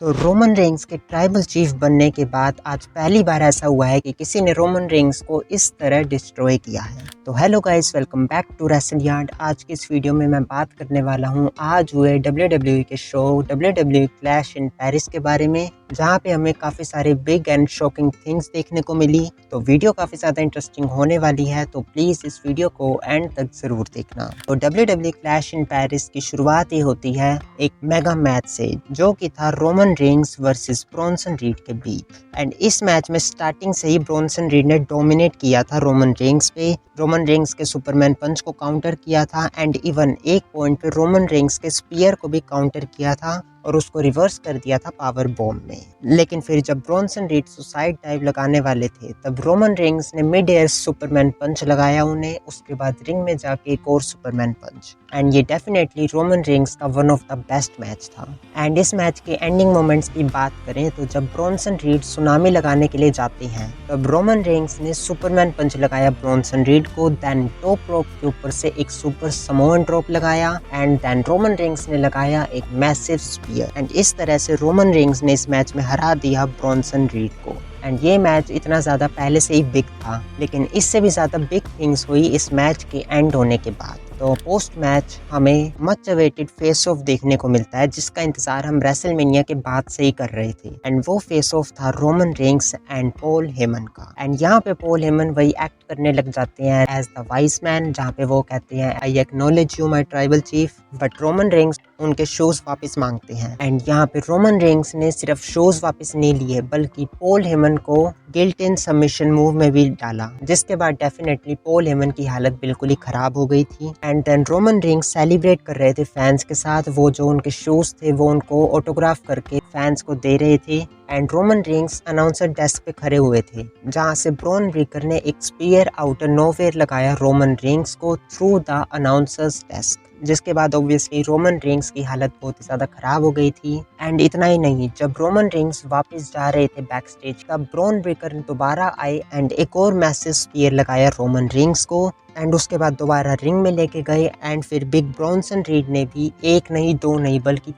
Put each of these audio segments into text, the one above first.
तो Roman Reigns के tribal chief बनने के बाद आज पहली बार ऐसा हुआ है कि किसी ने रोमन रेंग्स को इस तरह डिस्ट्रॉय किया है। तो hello guys, welcome back to wrestle yard. आज की इस वीडियो में मैं बात करने वाला हूं आज हुए WWE के show WWE clash in Paris के बारे में, जहां पे हमें काफ़ी सारे बिग एंड शॉकिंग थिंग्स देखने को मिली। तो वीडियो काफ़ी ज़्यादा इंटरेस्टिंग होने वाली है, तो प्लीज़ इस वीडियो को एंड तक ज़रूर देखना। तो WWE क्लैश इन पेरिस की शुरुआत ही होती है एक मेगा मैच से, जो कि था Roman Reigns versus Bronson Reed के बीच। एंड इस मैच में स्टार्टिंग से ही ब्रॉन्सन रीड ने डोमिनेट किया था रोमन रेंग्स पे। रोमन रेंग्स के सुपरमैन पंच को काउंटर किया था एंड इवन एक पॉइंट पे रोमन रेंग्स के स्पीयर को भी काउंटर किया था और उसको रिवर्स कर दिया था पावर बॉम्ब में। लेकिन फिर जब ब्रॉन्सन रीड सुसाइड डाइव लगाने वाले थे, तब रोमन रेंग्स ने मिड एयर सुपरमैन पंच लगाया उन्हें। उसके बाद रिंग में जाके एक और सुपरमैन पंच। एंड ये डेफिनेटली रोमन रेंग्स का one of the best match था। एंड इस मैच के एंडिंग मोमेंट्स की बात करें तो जब ब्रॉन्सन रीड सुनामी लगाने के लिए जाते हैं, तब रोमन रेंग्स ने सुपरमैन पंच लगाया ब्रॉन्सन रीड को, देन टॉप रोप के ऊपर से एक सुपर समोअन ड्रॉप लगाया एंड देन रोमन रेंग्स ने लगाया एक मैसिव स्पीयर। एंड इस तरह से रोमन रेंग्स ने इस मैच में हरा दिया ब्रॉन्सन रीड को। एंड ये मैच इतना ज़्यादा पहले से ही बिग था, लेकिन इससे भी ज़्यादा बिग थिंग्स हुई इस मैच के एंड होने के बाद। तो पोस्ट मैच हमें मच अवेटेड फेस ऑफ देखने को मिलता है, जिसका इंतजार हम रेसलमेनिया के बाद से ही कर रहे थे। एंड वो फेस ऑफ था Roman Reigns and Paul Heyman का। एंड यहाँ पे पॉल हेमन वही एक्ट करने लग जाते हैं एज द वाइस मैन, जहाँ पे वो कहते हैं I acknowledge you my tribal chief, but Roman Reigns उनके शूज वापस मांगते हैं। एंड यहाँ पे रोमन रेंग्स ने सिर्फ शूज वापस नहीं लिए, बल्कि पॉल हेमन को गिल्ट इन सबमिशन मूव में भी डाला, जिसके बाद डेफिनेटली पॉल हेमन की हालत बिल्कुल ही खराब हो गई थी। And then Roman Reigns celebrate कर रहे थे फैंस के साथ। वो जो उनके शूज थे वो उनको ऑटोग्राफ करके फैंस को दे रहे थे। And Roman Reigns announcer desk पे खड़े हुए थे, जहां से ब्रॉन ब्रेकर ने एक स्पीयर आउटर नोवेयर लगाया रोमन रेंग्स को थ्रू द अनाउंसर्स डेस्क, जिसके बाद ऑब्वियसली रोमन रेंग्स की हालत बहुत ही ज़्यादा ख़राब हो गई थी। एंड इतना ही नहीं, जब रोमन रेंग्स वापस जा रहे थे बैक स्टेज, तब ब्रॉन ब्रेकर दोबारा आए एंड एक और मैसिव स्पीयर लगाया रोमन रेंग्स को। एंड उसके बाद दोबारा रिंग में लेके गए एंड फिर बिग ब्रॉन्सन रीड ने भी एक नहीं दो नहीं बल्कि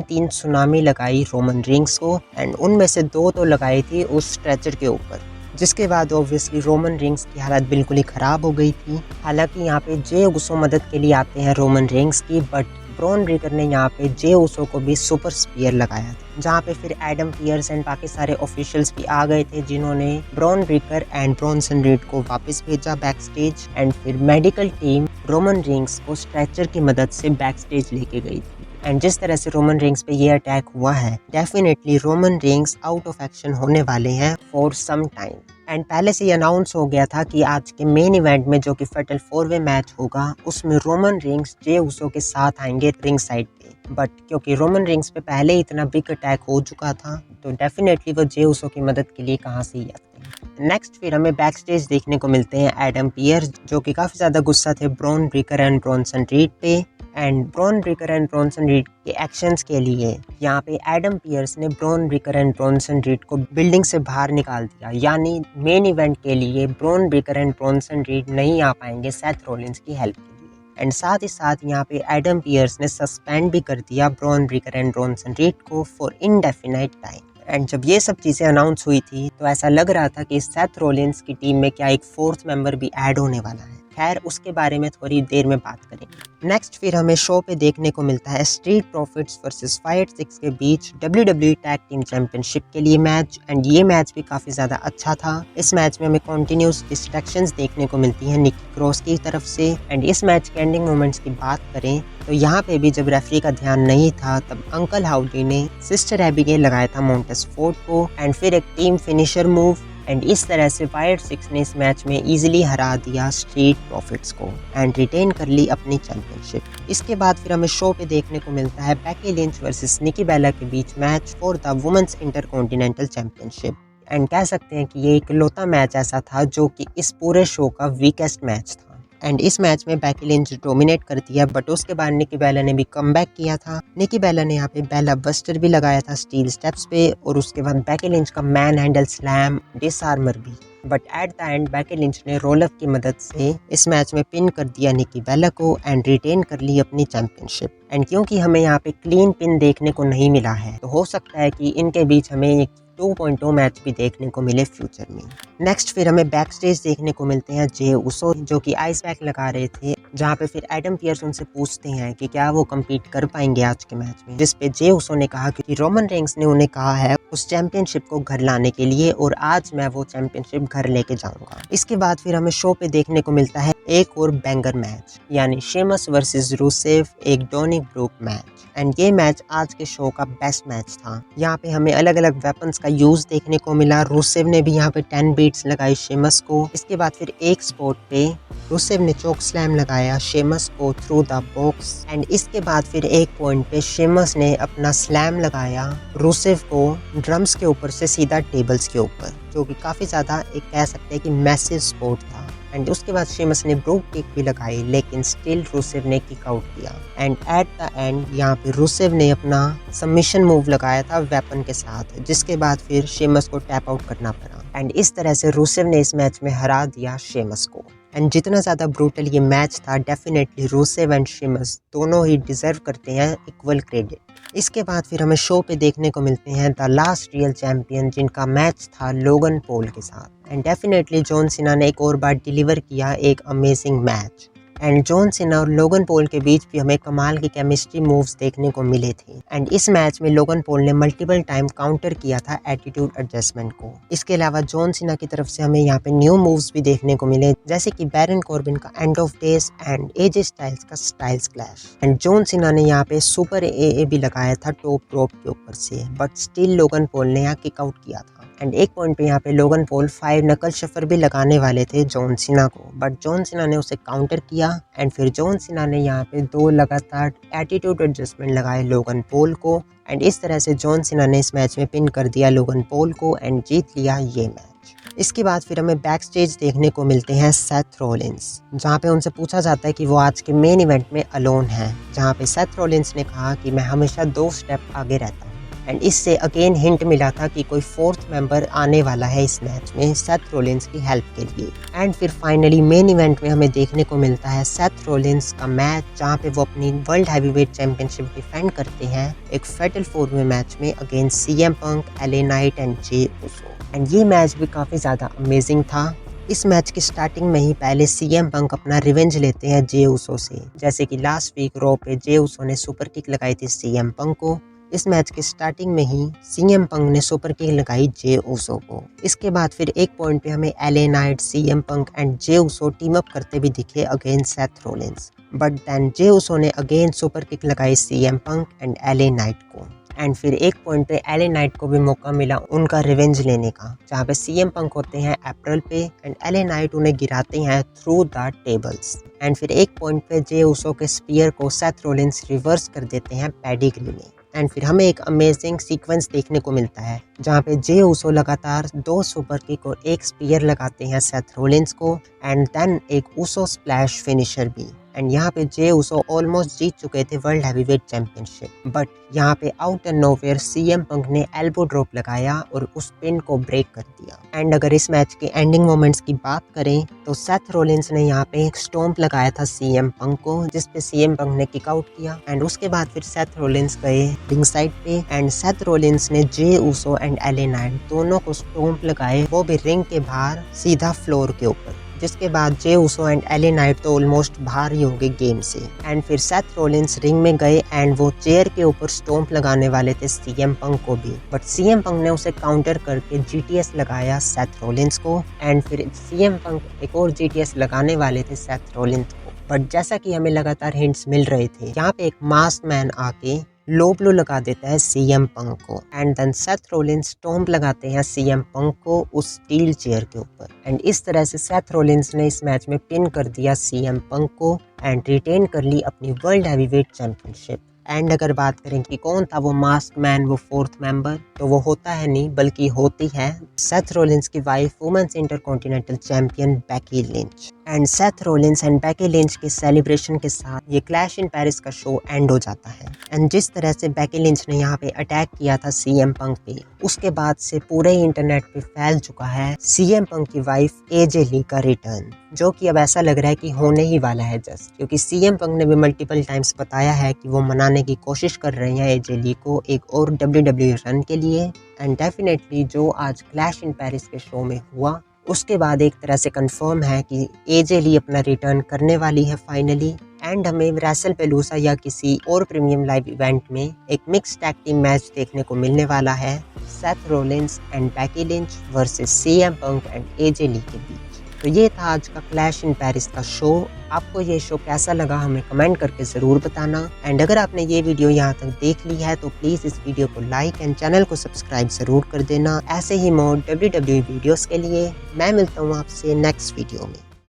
तीन सुनामी लगाई रोमन रेंग्स को। एंड उनमें से दो तो लगाई थी उस स्ट्रेचर के ऊपर, जिसके बाद ऑब्वियसली रोमन रेंग्स की हालत बिल्कुल ही ख़राब हो गई थी। हालांकि यहाँ पे जे उसो मदद के लिए आते हैं रोमन रेंग्स की, बट ब्रॉन ब्रेकर ने यहाँ पे जे उसो को भी सुपर स्पीयर लगाया था, जहाँ पे फिर एडम पियर्स एंड बाकी सारे ऑफिशियल्स भी आ गए थे, जिन्होंने bronze Breakker and Bronson Reed को वापस भेजा बैक स्टेज। एंड फिर मेडिकल टीम रोमन रेंग्स को स्ट्रेचर की मदद से बैक स्टेज लेके गई थी। एंड जिस तरह से रोमन रेंग्स पे ये अटैक हुआ है, definitely Roman Reigns out of action होने वाले हैं फॉर सम टाइम। एंड पहले से ही अनाउंस हो गया था कि आज के मेन इवेंट में, जो कि फेटल 4-वे मैच होगा, उसमें रोमन रेंग्स जे उसो के साथ आएंगे रिंग साइड पे। बट क्योंकि रोमन रेंग्स पे पहले ही इतना बिग अटैक हो चुका था, तो डेफिनेटली वो जे उसो की मदद के लिए कहाँ से ही आते हैं। नेक्स्ट फिर हमें बैक स्टेज देखने को मिलते हैं एडम पियर्स, जो कि काफ़ी ज़्यादा गुस्सा थे Bron Breakker and Bronson Reed पे। And Bron Breakker and Bronson Reed के एक्शंस के लिए यहाँ पे एडम पियर्स ने Bron Breakker and Bronson Reed को बिल्डिंग से बाहर निकाल दिया। यानी मेन इवेंट के लिए Bron Breakker and Bronson Reed नहीं आ पाएंगे सेथ रॉलिंस की हेल्प के लिए। एंड साथ ही साथ यहाँ पे एडम पियर्स ने सस्पेंड भी कर दिया bronze Breakker and Bronson Reed को फॉर इनडेफिनाइट टाइम। एंड जब ये सब चीज़ें अनाउंस हुई थी, तो ऐसा लग रहा था कि सेथ रॉलिंस की टीम में क्या एक फोर्थ मेंबर भी ऐड होने वाला है। खैर, उसके बारे में थोड़ी देर में बात करेंगे। नेक्स्ट फिर हमें शो पे देखने को मिलता है स्ट्रीट प्रॉफिट्स वर्सेस फाइट 6 के बीच WWE टैग टीम चैंपियनशिप के लिए मैच। एंड ये मैच भी काफ़ी ज़्यादा अच्छा था। इस मैच में हमें कॉन्टिन्यूस डिस्ट्रैक्शंस देखने को मिलती हैं निकी क्रॉस की तरफ से। एंड इस मैच के एंडिंग मोमेंट्स की बात करें तो यहाँ पे भी जब रेफरी का ध्यान नहीं था, तब अंकल हाउडी ने सिस्टर एबिगेल लगाया था मोंटेस फोर्ड को एंड फिर एक टीम फिनिशर मूव। एंड इस तरह से फाइट 6 ने इस मैच में इजीली हरा दिया स्ट्रीट प्रॉफिट्स को एंड रिटेन कर ली अपनी चैंपियनशिप। इसके बाद फिर हमें शो पे देखने को मिलता है Becky Lynch versus Nikki Bella के बीच match for the women's intercontinental championship. And कह सकते हैं कि ये इकलौता मैच ऐसा था जो कि इस पूरे शो का वीकेस्ट मैच था। एंड इस मैच में बेकी लिंच डोमिनेट कर दिया, बट उसके बाद निकी बेला ने भी कमबैक किया था। निकी बेला ने यहाँ पे बेला बस्टर भी लगाया था स्टील स्टेप्स पे, और उसके बाद बेकी लिंच का मैन हैंडल स्लैम डिसआर्मर भी। But at the end Becky lynch ने रोल अप की मदद से इस मैच में पिन कर दिया निकी बेला को एंड रिटेन कर ली अपनी चैंपियनशिप। एंड क्योंकि हमें यहाँ पे क्लीन पिन देखने को नहीं मिला है तो हो सकता है कि इनके बीच हमें एक 2.0 मैच भी देखने को मिले फ्यूचर में। नेक्स्ट फिर हमें बैक स्टेज देखने को मिलते हैं जे उसो जो कि आइस पैक लगा रहे थे, जहाँ पे फिर एडम पियर्स उनसे पूछते हैं कि क्या वो कम्पीट कर पाएंगे आज के मैच में, जिसपे जे उसो ने कहा कि रोमन रेंस ने उन्हें कहा है उस चैंपियनशिप को घर लाने के लिए और आज मैं वो चैंपियनशिप घर लेके जाऊंगा। इसके बाद फिर हमें शो पे देखने को मिलता है एक और बैंगर मैच, यानी शेमस वर्सेस रूसेव, एक डोनिक ब्रूक मैच। एंड ये मैच आज के शो का बेस्ट मैच था। यहाँ पे हमें अलग अलग वेपन्स का यूज देखने को मिला। रूसेव ने भी यहाँ पे 10 बीट्स लगाई शेमस को। इसके बाद फिर एक स्पॉट पे रूसेव ने चोक स्लैम लगाया शेमस को थ्रू द बॉक्स। एंड इसके बाद फिर एक पॉइंट पे शेमस ने अपना स्लैम लगाया रूसेव को ड्रम्स के ऊपर से सीधा टेबल्स के ऊपर, जो कि काफी ज्यादा एक कह सकते हैं कि मैसिव स्पॉट था। एंड उसके बाद शेमस ने ब्रूक किक भी लगाई लेकिन स्टिल रूसेव ने किक आउट किया। एंड एट द एंड यहाँ पे रूसेव ने अपना सबमिशन मूव लगाया था वेपन के साथ, जिसके बाद फिर शेमस को टैप आउट करना पड़ा। एंड इस तरह से रूसेव ने इस मैच में हरा दिया शेमस को। एंड जितना ज़्यादा ब्रूटल ये मैच था, डेफिनेटली रूसेव एंड शेमस दोनों ही डिजर्व करते हैं इक्वल क्रेडिट। इसके बाद फिर हमें शो पे देखने को मिलते हैं द लास्ट रियल चैंपियन, जिनका मैच था लोगन पॉल के साथ। एंड डेफिनेटली जॉन सीना ने एक और बार डिलीवर किया एक अमेजिंग मैच। एंड जॉन सीना और लोगन पॉल के बीच भी हमें कमाल की केमिस्ट्री मूव्स देखने को मिले थे। एंड इस मैच में लोगन पॉल ने मल्टीपल टाइम काउंटर किया था एटीट्यूड एडजस्टमेंट को। इसके अलावा जॉन सीना की तरफ से हमें यहाँ पे न्यू मूव्स भी देखने को मिले, जैसे कि बैरन कॉर्बिन का end of days and AJ Styles का Styles clash. And John Cena ने यहाँ पे सुपर ए भी लगाया था टॉप रोप के ऊपर से, बट स्टिल लोगन पॉल ने यहाँ किक आउट किया था। एंड एक पॉइंट पे यहाँ पे लोगन पॉल 5 नकल शफर भी लगाने वाले थे जॉन सीना को, बट जॉन सीना ने उसे काउंटर किया। एंड फिर जॉन सीना ने यहाँ पे 2 लगातार एटीट्यूड एडजस्टमेंट लगाए लोगन पॉल को। एंड इस तरह से जॉन सीना ने इस मैच में पिन कर दिया लोगन पॉल को एंड जीत लिया ये मैच। इसके बाद फिर हमें बैक स्टेज देखने को मिलते हैं सेथ रॉलिंस, जहाँ पे उनसे पूछा जाता है कि वो आज के मेन इवेंट में अलोन हैं, जहाँ पे सेथ रॉलिंस ने कहा कि मैं हमेशा 2 स्टेप आगे रहता हूँ। एंड इससे अगेन हिंट मिला था कि कोई 4th मेंबर आने वाला है इस मैच में सेथ रॉलिंस की हेल्प के लिए। एंड फिर फाइनली मेन इवेंट में हमें देखने को मिलता है सेथ रॉलिंस का मैच, जहाँ पे वो अपनी वर्ल्ड हैवीवेट चैंपियनशिप डिफेंड करते हैं एक फेटल 4 वे मैच में against CM Punk, LA Knight and J Uso. And ये मैच भी काफ़ी ज़्यादा अमेजिंग था। इस मैच की स्टार्टिंग में ही पहले सीएम पंक अपना रिवेंज लेते हैं जे उसो से, जैसे कि लास्ट वीक रॉ पे जे उसो ने सुपर किक लगाई थी सीएम पंक को। इस मैच के स्टार्टिंग में ही सीएम पंक ने सुपर किक लगाई जे उसो को। इसके बाद फिर एक पॉइंट पे हमें LA Knight, CM Punk and J Uso team up करते भी दिखे against Seth Rollins, but then J Uso ने अगेन सुपर किक लगाई CM Punk and LA Knight को। एंड फिर एक पॉइंट पे एले नाइट को भी मौका मिला उनका रिवेंज लेने का, जहाँ पे सीएम पंक होते हैं अप्रैल पे एंड एले नाइट उन्हें गिराते हैं थ्रू द टेबल्स। एंड फिर एक पॉइंट पे जे उसो के स्पीयर को सेथ रॉलिंस रिवर्स कर देते हैं पेडिग्री में। एंड फिर हमें एक अमेजिंग सीक्वेंस देखने को मिलता है, जहाँ पे जे उसो लगातार 2 सुपर किक और 1 स्पीयर लगाते हैं सेथ रॉलिंस को एंड देन एक उसो स्प्लैश फिनिशर भी। एंड यहाँ पे जे उसो ऑलमोस्ट जीत चुके थे वर्ल्ड हैवीवेट चैंपियनशिप, बट यहाँ पे out and nowhere CM Punk ने एल्बो ड्रॉप लगाया और उस पिन को ब्रेक कर दिया। एंड अगर इस मैच के एंडिंग मोमेंट्स की बात करें तो सेथ रॉलिंस ने यहाँ पे एक स्टॉम्प लगाया था सीएम पंक को, जिसपे सीएम पंक ने किक आउट किया। एंड उसके बाद फिर सेथ रॉलिंस गए रिंग साइड पे एंड सेथ रॉलिंस ने जे उसो एंड एले नाइट दोनों को स्टॉम्प लगाए, वो भी रिंग के बाहर सीधा फ्लोर के ऊपर, जिसके बाद जे उसो एंड एले नाइट तो ऑलमोस्ट बाहर ही होंगे गेम से। एंड फिर सेथ रॉलिंस रिंग में गए एंड वो चेयर के ऊपर स्टॉम्प लगाने वाले थे सीएम पंक को भी, बट सीएम पंक ने उसे काउंटर करके जीटीएस लगाया सेथ रॉलिंस को। एंड फिर सीएम पंक एक और जीटीएस लगाने वाले थे सेथ रॉलिंस को, बट जैसा कि हमें लगातार हिंट्स मिल रहे थे, यहाँ पे एक मास्क मैन आके लो ब्लो लगा देता है सीएम पंक को and then Seth Rollins stomp लगाते हैं सीएम पंक को उस स्टील चेयर के ऊपर। एंड इस तरह से सेथ रॉलिंस ने इस मैच में पिन कर दिया सीएम पंक को एंड रिटेन कर ली अपनी वर्ल्ड हैवीवेट चैंपियनशिप। एंड अगर बात करें कि कौन था वो मास्क मैन, वो फोर्थ मेंबर, तो वो होता है नहीं बल्कि होती है सेथ रोलिंस की wife, women's intercontinental champion Becky Lynch. And Seth Rollins and Becky Lynch के सेलिब्रेशन के साथ ये क्लैश इन पेरिस का शो एंड हो जाता है। एंड जिस तरह से बेकी लिंच ने यहाँ पे अटैक किया था सीएम पंक पे, उसके बाद से पूरे इंटरनेट पे फैल चुका है सीएम पंक की वाइफ एजे ली का रिटर्न, जो कि अब ऐसा लग रहा है कि होने ही वाला है जस्ट, क्योंकि सीएम पंक ने भी मल्टीपल टाइम्स बताया है कि वो मनाने की कोशिश कर रहे हैं एजे ली को एक और WWE रन के लिए। एंड डेफिनेटली जो आज क्लैश इन पेरिस के शो में हुआ, उसके बाद एक तरह से कंफर्म है कि एजे ली अपना रिटर्न करने वाली है फाइनली। एंड हमें रेसलपेलूसा या किसी और प्रीमियम लाइव इवेंट में एक मिक्स टैग टीम मैच देखने को मिलने वाला है, Seth Rollins and Becky Lynch versus CM Punk and AJ Lee के बीच। तो ये था आज का क्लैश इन पेरिस का शो। आपको ये शो कैसा लगा हमें कमेंट करके ज़रूर बताना। एंड अगर आपने ये वीडियो यहाँ तक देख ली है तो प्लीज़ इस वीडियो को लाइक एंड चैनल को सब्सक्राइब ज़रूर कर देना। ऐसे ही मोर WWE वीडियोस के लिए मैं मिलता हूँ आपसे नेक्स्ट वीडियो में।